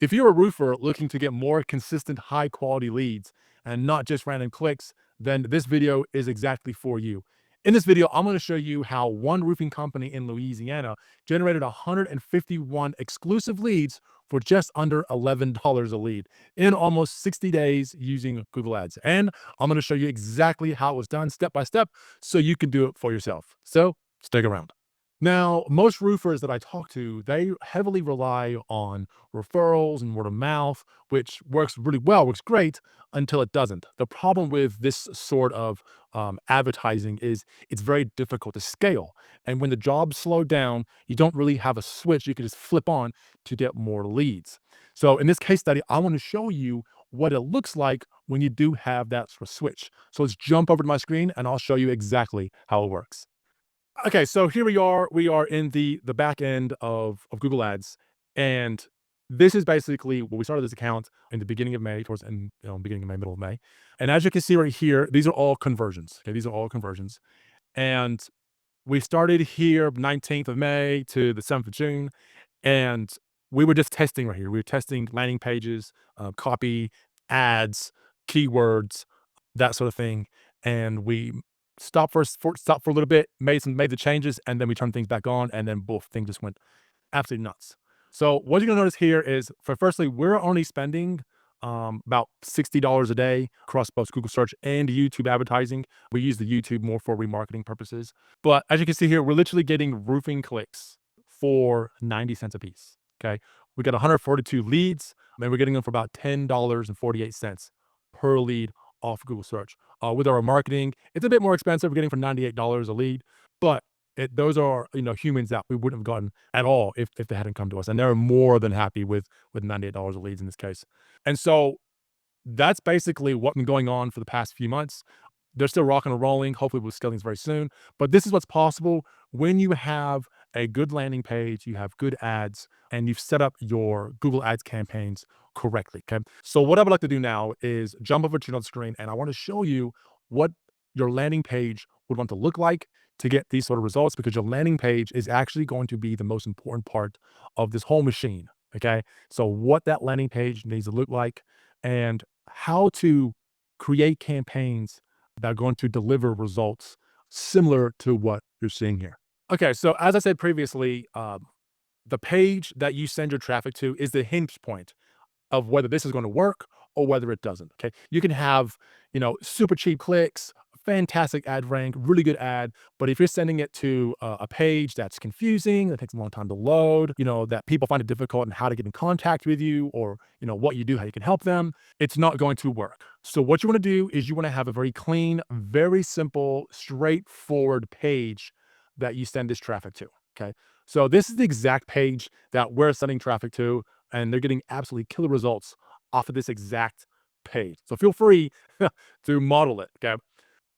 If you're a roofer looking to get more consistent, high quality leads and not just random clicks, then this video is exactly for you. In this video, I'm going to show you how one roofing company in Louisiana generated 151 exclusive leads for just under $11 a lead in almost 60 days using Google Ads. And I'm going to show you exactly how it was done step by step so you can do it for yourself. So stick around. Now, most roofers that I talk to, they heavily rely on referrals and word of mouth, which works really well, works great until it doesn't. The problem with this sort of advertising is it's very difficult to scale. And when the jobs slow down, you don't really have a switch you can just flip on to get more leads. So in this case study, I want to show you what it looks like when you do have that sort of switch. So let's jump over to my screen and I'll show you exactly how it works. Okay, so here we are. We are in the back end of Google Ads, and this is basically when we started this account in the beginning of May, towards and beginning of May, middle of May. And as you can see right here, these are all conversions. Okay, these are all conversions, and we started here 19th of May to the 7th of June, and we were just testing right here. We were testing landing pages, copy, ads, keywords, that sort of thing, and we stopped for a little bit, made the changes, and then we turned things back on, and then both things just went absolutely nuts. So what you're gonna notice here is, firstly, we're only spending about $60 a day across both Google search and YouTube advertising. We use the YouTube more for remarketing purposes. But as you can see here, we're literally getting roofing clicks for 90 cents a piece. Okay. We got 142 leads, and we're getting them for about $10.48 per lead off Google search. With our marketing, it's a bit more expensive. We're getting for $98 a lead, but those are humans that we wouldn't have gotten at all if they hadn't come to us, and they're more than happy with $98 of leads in this case. And so that's basically what's been going on for the past few months. They're still rocking and rolling. Hopefully, we'll scale things very soon. But this is what's possible when you have a good landing page, you have good ads, and you've set up your Google Ads campaigns correctly. Okay. So what I would like to do now is jump over to another screen, and I want to show you what your landing page would want to look like to get these sort of results, because your landing page is actually going to be the most important part of this whole machine. Okay. So what that landing page needs to look like and how to create campaigns that are going to deliver results similar to what you're seeing here. Okay, so as I said previously, the page that you send your traffic to is the hinge point of whether this is going to work or whether it doesn't. Okay. You can have, super cheap clicks, fantastic ad rank, really good ad. But if you're sending it to a page that's confusing, that takes a long time to load, that people find it difficult in how to get in contact with you or, what you do, how you can help them, it's not going to work. So what you want to do is you want to have a very clean, very simple, straightforward page that you send this traffic to. Okay. So this is the exact page that we're sending traffic to, and they're getting absolutely killer results off of this exact page. So feel free to model it. Okay.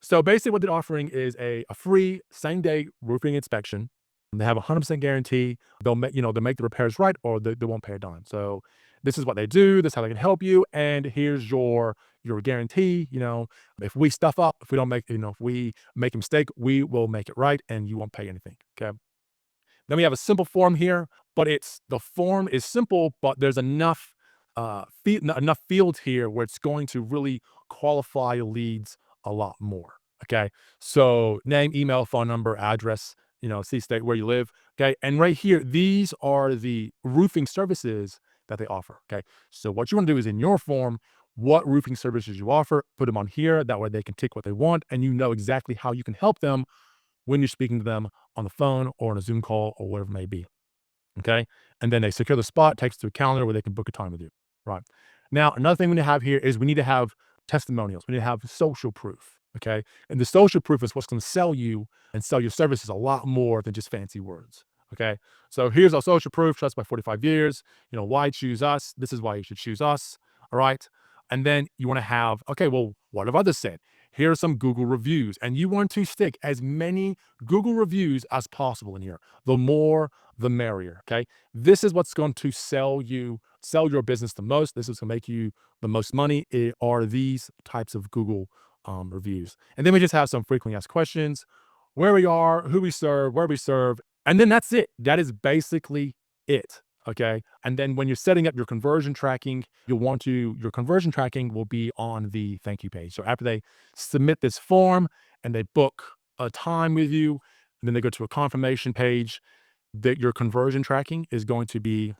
So basically what they're offering is a free same-day roofing inspection. And they have a 100% guarantee. They'll make the repairs right, or they won't pay a dime. So this is what they do. This is how they can help you. And here's your guarantee. If we stuff up, if we don't make, if we make a mistake, we will make it right, and you won't pay anything. Okay. Then we have a simple form here, but the form is simple, but there's enough fields here where it's going to really qualify leads a lot more. Okay. So name, email, phone number, address, city, state, where you live. Okay. And right here, these are the roofing services that they offer. Okay. So what you want to do is in your form, what roofing services you offer, put them on here. That way they can tick what they want, and exactly how you can help them when you're speaking to them on the phone or on a Zoom call or whatever it may be. Okay. And then they secure the spot, takes to a calendar where they can book a time with you. Right. Now, another thing we need to have here is we need to have testimonials. We need to have social proof. Okay. And the social proof is what's going to sell you and sell your services a lot more than just fancy words. Okay. So here's our social proof, trust by 45 years. Why choose us? This is why you should choose us. All right. And then you want to have, okay, well, what have others said? Here are some Google reviews, and you want to stick as many Google reviews as possible in here. The more, the merrier. Okay. This is what's going to sell your business the most. This is going to make you the most money. Are these types of Google reviews. And then we just have some frequently asked questions, where we are, who we serve, where we serve. And then that's it. That is basically it. Okay. And then when you're setting up your conversion tracking, your conversion tracking will be on the thank you page. So after they submit this form and they book a time with you, and then they go to a confirmation page, that your conversion tracking is going to be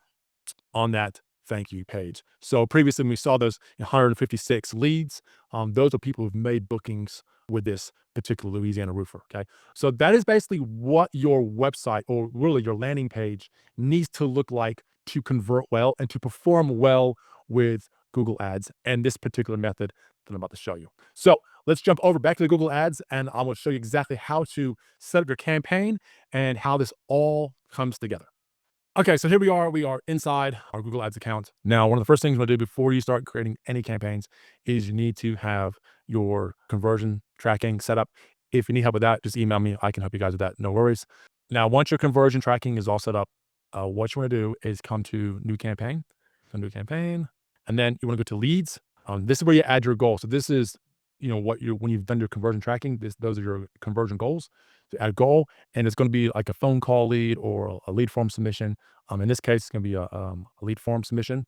on that thank you page. So previously, when we saw those 156 leads, those are people who've made bookings with this particular Louisiana roofer. Okay. So that is basically what your website, or really your landing page, needs to look like to convert well and to perform well with Google Ads and this particular method that I'm about to show you. So let's jump over back to the Google Ads, and I'm going to show you exactly how to set up your campaign and how this all comes together. Okay, so here we are. We are inside our Google Ads account. Now, one of the first things you want to do before you start creating any campaigns is you need to have your conversion tracking set up. If you need help with that, just email me. I can help you guys with that. No worries. Now, once your conversion tracking is all set up, what you want to do is come to new campaign, and then you want to go to leads. This is where you add your goal. So this is, what you when you've done your conversion tracking. Those are your conversion goals. So add a goal, and it's going to be like a phone call lead or a lead form submission. In this case, it's going to be a lead form submission.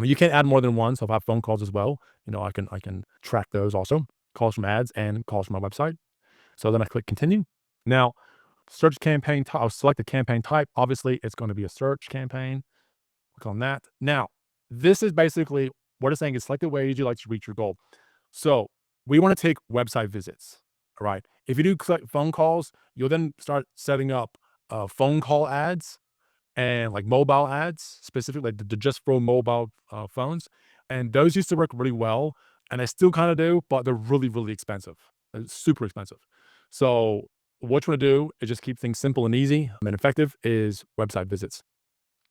You can add more than one. So if I have phone calls as well, I can track those also. Calls from ads and calls from my website. So then I click continue. Now, search campaign type. I'll select the campaign type. Obviously, it's going to be a search campaign. Click on that. Now, this is basically what it's saying is select the ways you like to reach your goal. So we want to take website visits. All right. If you do collect phone calls, you'll then start setting up phone call ads and like mobile ads, specifically like the just for mobile phones. And those used to work really well. And they still kind of do, but they're really, really expensive. It's super expensive. So what you want to do is just keep things simple and easy and effective is website visits.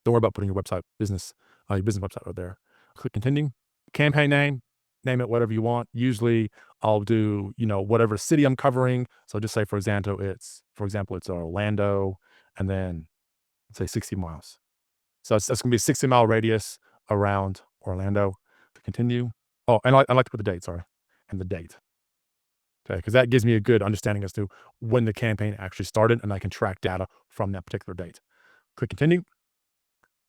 Don't worry about putting your business website right there. Click continue. Campaign name it whatever you want. Usually I'll do, whatever city I'm covering. So just say, for example, it's Orlando, and then say 60 miles. So that's going to be a 60-mile radius around Orlando. To continue. Oh, and I like to put the date, sorry, and the date. Okay, because that gives me a good understanding as to when the campaign actually started, and I can track data from that particular date. Click continue.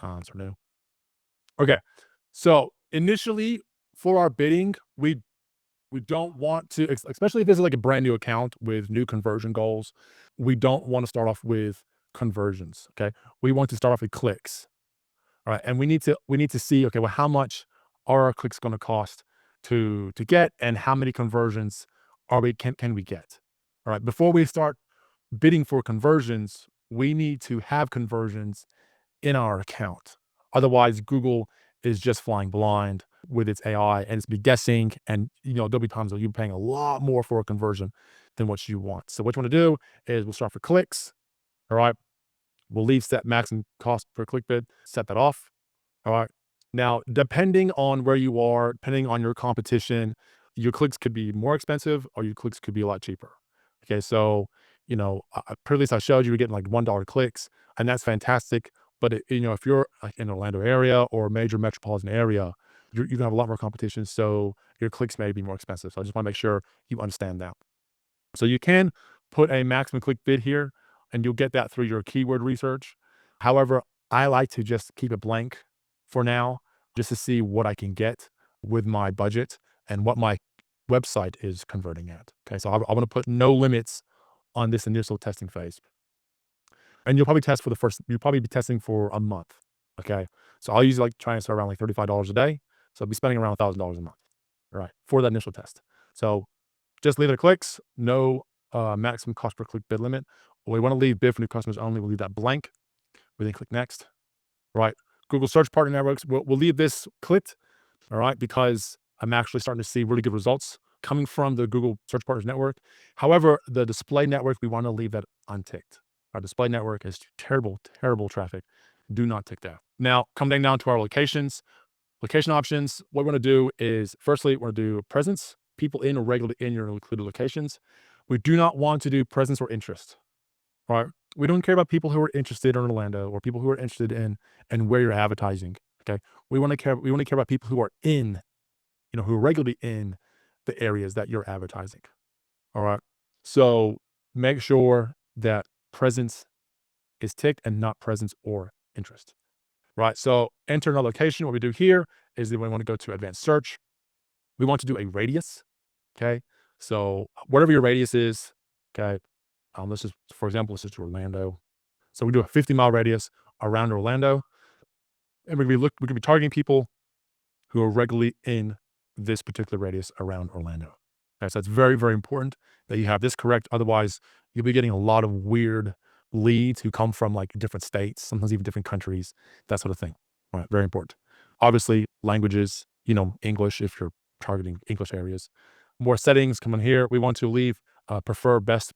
So new. Okay. So initially for our bidding, we don't want to, especially if this is like a brand new account with new conversion goals, we don't want to start off with conversions. Okay. We want to start off with clicks. All right. And we need to see, okay, well, how much are our clicks going to cost to get, and how many conversions can we get? All right. Before we start bidding for conversions, we need to have conversions in our account. Otherwise, Google is just flying blind with its AI, and it's be guessing. And there'll be times where you're paying a lot more for a conversion than what you want. So what you want to do is we'll start for clicks. All right. We'll leave set maximum cost per click bid, set that off. All right. Now, depending on where you are, depending on your competition, your clicks could be more expensive or your clicks could be a lot cheaper. Okay. So, previously I showed you were getting like $1 clicks, and that's fantastic. But if you're like in Orlando area or a major metropolitan area, you're gonna have a lot more competition. So your clicks may be more expensive. So I just want to make sure you understand that. So you can put a maximum click bid here, and you'll get that through your keyword research. However, I like to just keep it blank for now, just to see what I can get with my budget and what my website is converting at. Okay, so I'm going to put no limits on this initial testing phase. And you'll probably be testing for a month. Okay, so I'll usually like try and start around like $35 a day. So I'll be spending around $1,000 a month, right, for that initial test. So just leave it at clicks, no maximum cost per click bid limit. We want to leave bid for new customers only. We'll leave that blank. We then click next. Right. Google Search Partner Networks. We'll leave this clicked. All right, because I'm actually starting to see really good results coming from the Google Search Partners Network. However, the display network, we want to leave that unticked. Our display network is terrible, terrible traffic. Do not tick that. Now, coming down to our locations. Location options, what we want to do is, firstly, we want to do presence, people in or regularly in your included locations. We do not want to do presence or interest, right? We don't care about people who are interested in Orlando or people who are interested in where you're advertising. Okay. We want to care about people who are in, who are regularly in the areas that you're advertising. All right. So make sure that presence is ticked and not presence or interest. right? So enter another location. What we do here is that we want to go to advanced search. We want to do a radius, okay? So whatever your radius is, okay, let's just, for example, let's just do Orlando. So we do a 50-mile radius around Orlando, and we could be targeting people who are regularly in this particular radius around Orlando. Okay, so it's very, very important that you have this correct. Otherwise, you'll be getting a lot of weird leads who come from like different states, sometimes even different countries, that sort of thing. All right, very important. Obviously, languages, English if you're targeting English areas. More settings, come in here. We want to leave prefer best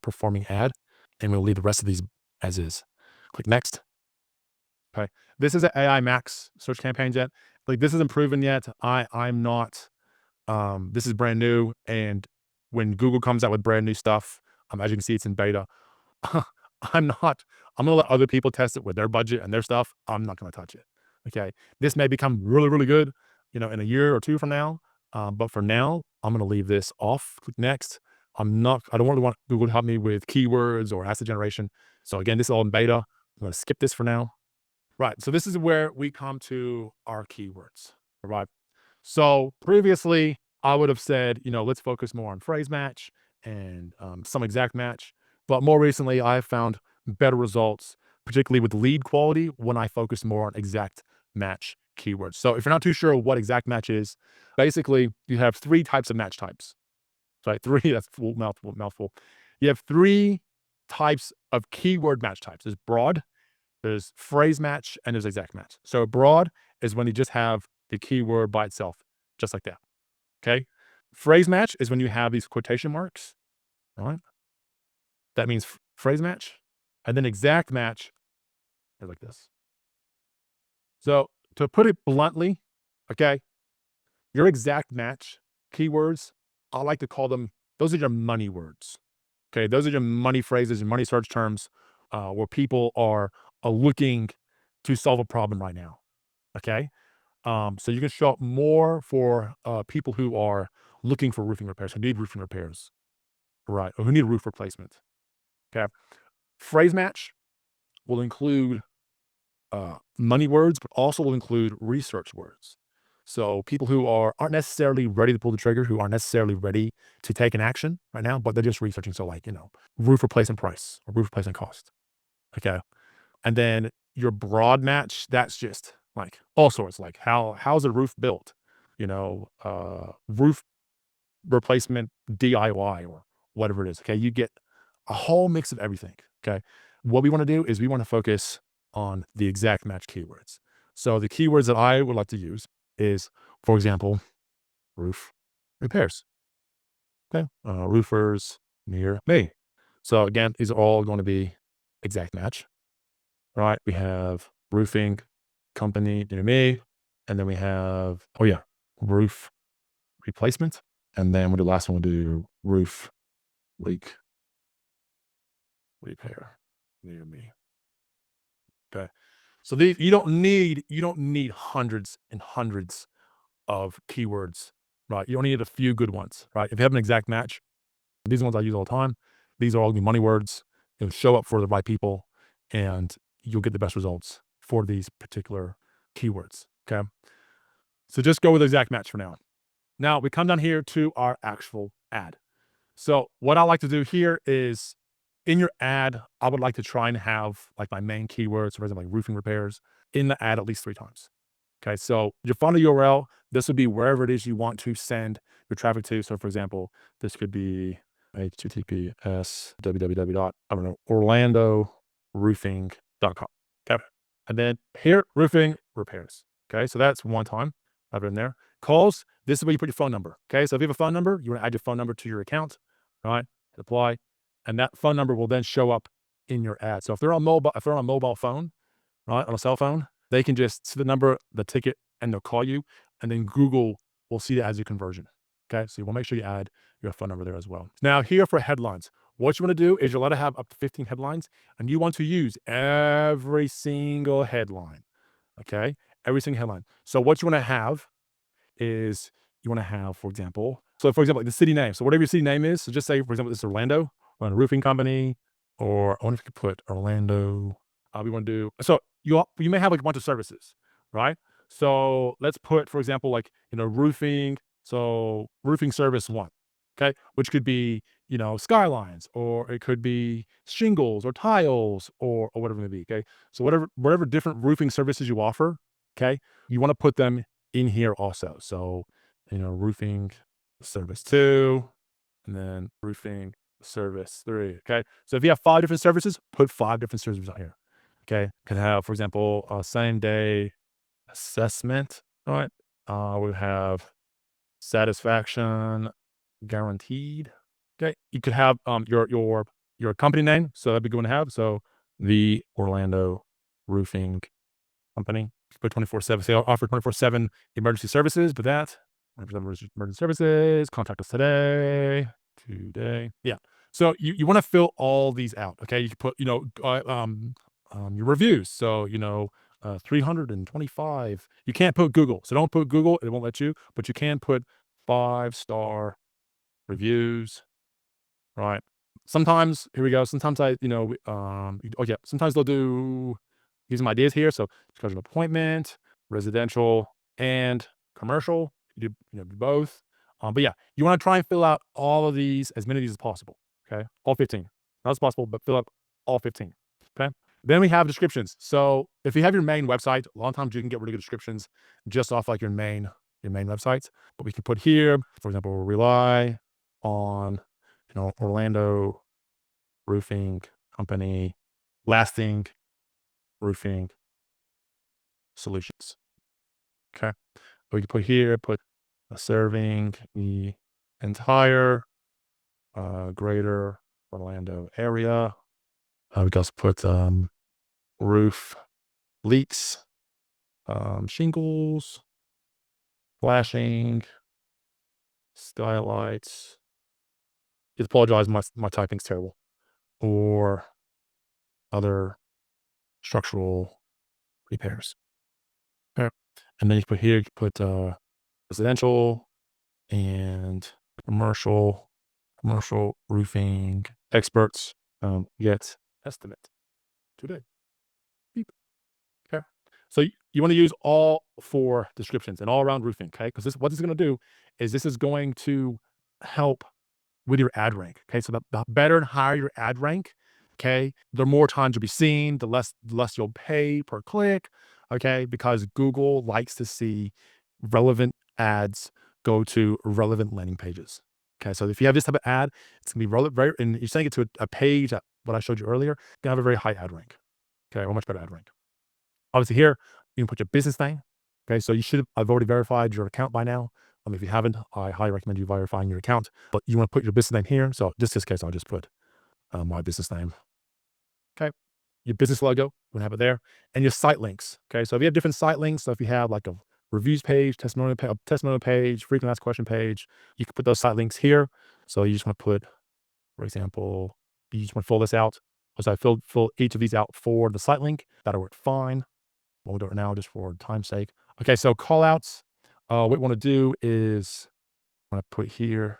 performing ad, and we'll leave the rest of these as is. Click next. Okay. This is an AI Max search campaign yet. Like this isn't proven yet. I'm not, this is brand new. And when Google comes out with brand new stuff, as you can see, it's in beta. I'm gonna let other people test it with their budget and their stuff. I'm not gonna touch it. Okay. This may become really, really good, in a year or two from now. But for now, I'm gonna leave this off. Click next. I don't really want Google to help me with keywords or asset generation. So again, this is all in beta. I'm gonna skip this for now. Right. So this is where we come to our keywords. Right. So previously, I would have said, let's focus more on phrase match and some exact match. But more recently, I've found better results, particularly with lead quality, when I focus more on exact match keywords. So if you're not too sure what exact match is, basically you have three types of match types. Right. Three, that's full mouthful. You have three types of keyword match types. There's broad, there's phrase match, and there's exact match. So broad is when you just have the keyword by itself, just like that. Okay. Phrase match is when you have these quotation marks, right? That means phrase match. And then exact match is like this. So to put it bluntly, okay, your exact match keywords, I like to call them, those are your money words. Okay. Those are your money phrases and money search terms where people are looking to solve a problem right now. Okay. So you can show up more for people who are looking for roofing repairs, who need roofing repairs, right? Or who need a roof replacement. Okay. Phrase match will include money words, but also will include research words. So people who aren't necessarily ready to pull the trigger, who aren't necessarily ready to take an action right now, but they're just researching. So like, roof replacement price or roof replacement cost. Okay. And then your broad match, that's just like all sorts, like how's a roof built? Roof replacement DIY or whatever it is. Okay. You get a whole mix of everything. Okay. What we want to do is we want to focus on the exact match keywords. So the keywords that I would like to use is, for example, roof repairs. Okay. Roofers near me. So again, these are all going to be exact match. Right. We have roofing company near me. And then we have, roof replacement. And then we'll do the last one, we'll do roof leak repair near me. Okay. So these, you don't need hundreds and hundreds of keywords, right? You only need a few good ones, right? If you have an exact match, these are ones I use all the time. These are all gonna be money words. You'll show up for the right people and you'll get the best results for these particular keywords. Okay. So just go with exact match for now. Now we come down here to our actual ad. So what I like to do here is in your ad, I would like to try and have like my main keywords, for example, like roofing repairs in the ad at least 3 times. Okay. So your funnel URL, this would be wherever it is you want to send your traffic to. So for example, this could be https www. I don't know, orlandoroofing.com. Okay. And then here, roofing repairs. Okay. So that's one time I've been there. Calls, this is where you put your phone number. Okay. So if you have a phone number, you want to add your phone number to your account, right? Hit apply. And that phone number will then show up in your ad. So if they're on a mobile phone, right, on a cell phone, they can just see the number, the ticket, and they'll call you. And then Google will see that as your conversion. Okay. So you want to make sure you add your phone number there as well. Now here for headlines, what you want to do is you're allowed to have up to 15 headlines and you want to use every single headline. Okay. Every single headline. So what you want to have is you want to have, for example, like the city name. So whatever your city name is, so just say, for example, this is Orlando, or a roofing company, or I wonder if you could put Orlando. We want to do, so you may have like a bunch of services, right? So let's put, for example, like, roofing. So roofing service one, okay, which could be, skylines, or it could be shingles or tiles, or whatever it may be. Okay. So whatever different roofing services you offer, okay, you want to put them in here also. So, roofing service two, and then roofing service three. Okay. So if you have 5 different services, put 5 different services on here. Okay. Could have, for example, a same day assessment, right? We have satisfaction guaranteed. Okay. You could have your company name. So that'd be good to have. So the Orlando Roofing Company. Put 24/7. They offer 24/7 emergency services, but that emergency services, contact us today. Yeah. So you want to fill all these out. Okay. You can put, your reviews. So, 325. You can't put Google. So don't put Google. It won't let you, but you can put 5-star reviews, right? Sometimes, here we go. Sometimes sometimes they'll do, use some ideas here. So schedule an appointment, residential and commercial. Do both. But yeah, you want to try and fill out all of these, as many of these as possible. Okay. All 15. Not as possible, but fill up all 15. Okay. Then we have descriptions. So if you have your main website, a lot of times you can get really good descriptions just off like your main websites. But we can put here, for example, rely on, Orlando Roofing Company, lasting roofing solutions. Okay. We can put here, serving the entire greater Orlando area. We can also put roof leaks, shingles, flashing, skylights. Just apologize, my typing's terrible. Or other structural repairs. Okay. And then you put here, you put residential and commercial roofing experts get estimate today. Beep. Okay. So you want to use all 4 descriptions and all around roofing. Okay. Because what this is going to do is this is going to help with your ad rank. Okay. So the better and higher your ad rank, okay, the more times you'll be seen, the less you'll pay per click. Okay. Because Google likes to see relevant ads go to relevant landing pages. Okay. So if you have this type of ad, it's gonna be relevant, and you're sending it to a page that what I showed you earlier, gonna have a very high ad rank. Okay, or much better ad rank. Obviously here, you can put your business name. Okay, so I've already verified your account by now. If you haven't, I highly recommend you verifying your account, but you want to put your business name here. So just in this case, I'll just put my business name. Okay. Your business logo, we're gonna have it there, and your site links. Okay. So if you have different site links, so if you have like a reviews page, testimonial page, frequent asked question page, you can put those site links here. So you just want to put, for example, you just want to fill this out. So I fill each of these out for the site link. That'll work fine. We'll do it now just for time's sake. Okay, so call outs. What we want to do is I'm going to put here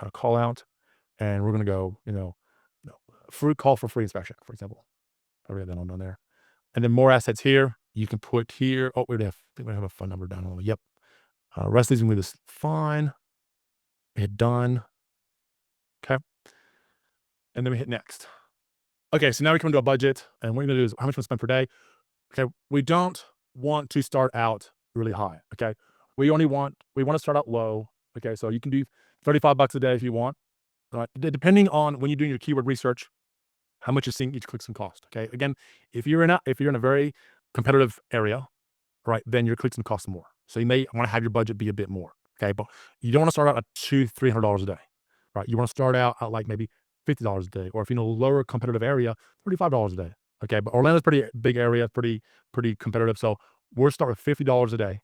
a call out, and we're going to go, call for free inspection, for example. I already have that on there. And then more assets here. You can put here. Oh, I think we have a phone number down on. Yep. Rest of these with this fine. Hit done. Okay. And then we hit next. Okay, so now we come to a budget, and what we're gonna do is how much we spend per day. Okay, we don't want to start out really high. Okay, we want to start out low. Okay, so you can do $35 a day if you want. Right, depending on when you're doing your keyword research, how much you're seeing each click's gonna cost. Okay, again, if you're in a very competitive area, right, then your clicks gonna cost more. So you may want to have your budget be a bit more. Okay, but you don't want to start out at $200-300 a day. Right, you want to start out at like maybe $50 a day, or if you're in a lower competitive area, $35 a day. Okay, but Orlando's pretty big area, pretty competitive. So we'll start with $50 a day.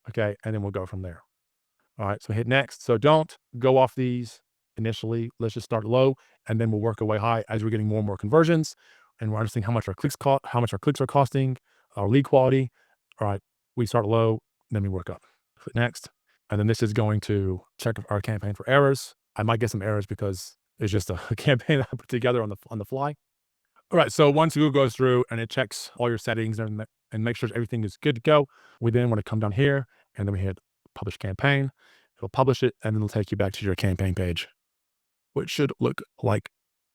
Okay, and then we'll go from there. All right, so hit next. So don't go off these initially. Let's just start low, and then we'll work our way high as we're getting more and more conversions, and we're understanding how much our clicks cost, how much our clicks are costing, our lead quality. All right, we start low, then we work up. Hit next, and then this is going to check our campaign for errors. I might get some errors because it's just a campaign I put together on the fly. All right, so once Google goes through and it checks all your settings and make sure everything is good to go, we then want to come down here and then we hit publish campaign. It'll publish it and then it'll take you back to your campaign page, which should look like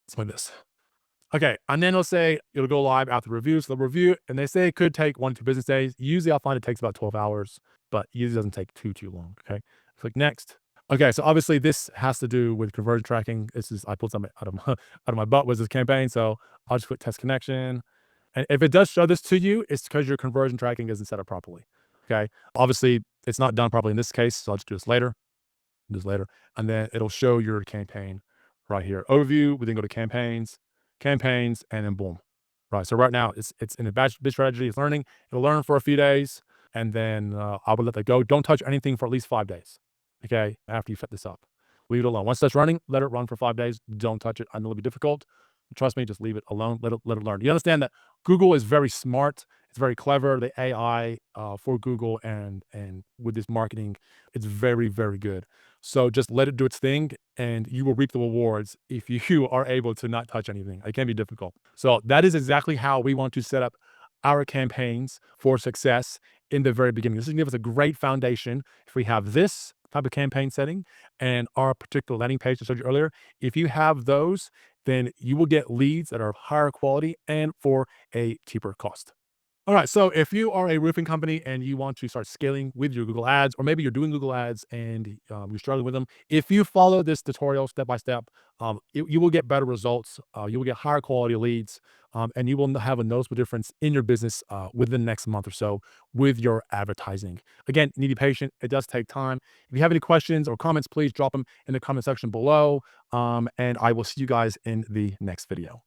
something like this. Okay, and then it'll say it'll go live after review. So the review, and they say it could take 1 to 2 business days. Usually I'll find it takes about 12 hours, but usually doesn't take too long. Okay, click next. Okay, so obviously this has to do with conversion tracking. This is I pulled something out of my, out of my butt was this campaign. So I'll just click test connection. And if it does show this to you, it's because your conversion tracking isn't set up properly. Okay, obviously it's not done properly in this case. So I'll just do this later, and then it'll show your campaign right here. Overview, we then go to campaigns, and then boom. Right. So right now it's in a batch strategy, it's learning. It'll learn for a few days, and then I would let that go. Don't touch anything for at least 5 days. Okay, after you set this up. Leave it alone. Once that's running, let it run for 5 days. Don't touch it. I know it'll be difficult. Trust me, just leave it alone. Let it learn. You understand that Google is very smart. It's very clever. The AI for Google and with this marketing, it's very, very good. So just let it do its thing and you will reap the rewards if you are able to not touch anything. It can be difficult. So that is exactly how we want to set up our campaigns for success in the very beginning. This is going to give us a great foundation. If we have this type of campaign setting and our particular landing page I showed you earlier, if you have those, then you will get leads that are of higher quality and for a cheaper cost. All right. So if you are a roofing company and you want to start scaling with your Google ads, or maybe you're doing Google ads and you're struggling with them, if you follow this tutorial step by step, you will get better results. You will get higher quality leads, and you will have a noticeable difference in your business within the next month or so with your advertising. Again, you need to be patient. It does take time. If you have any questions or comments, please drop them in the comment section below. And I will see you guys in the next video.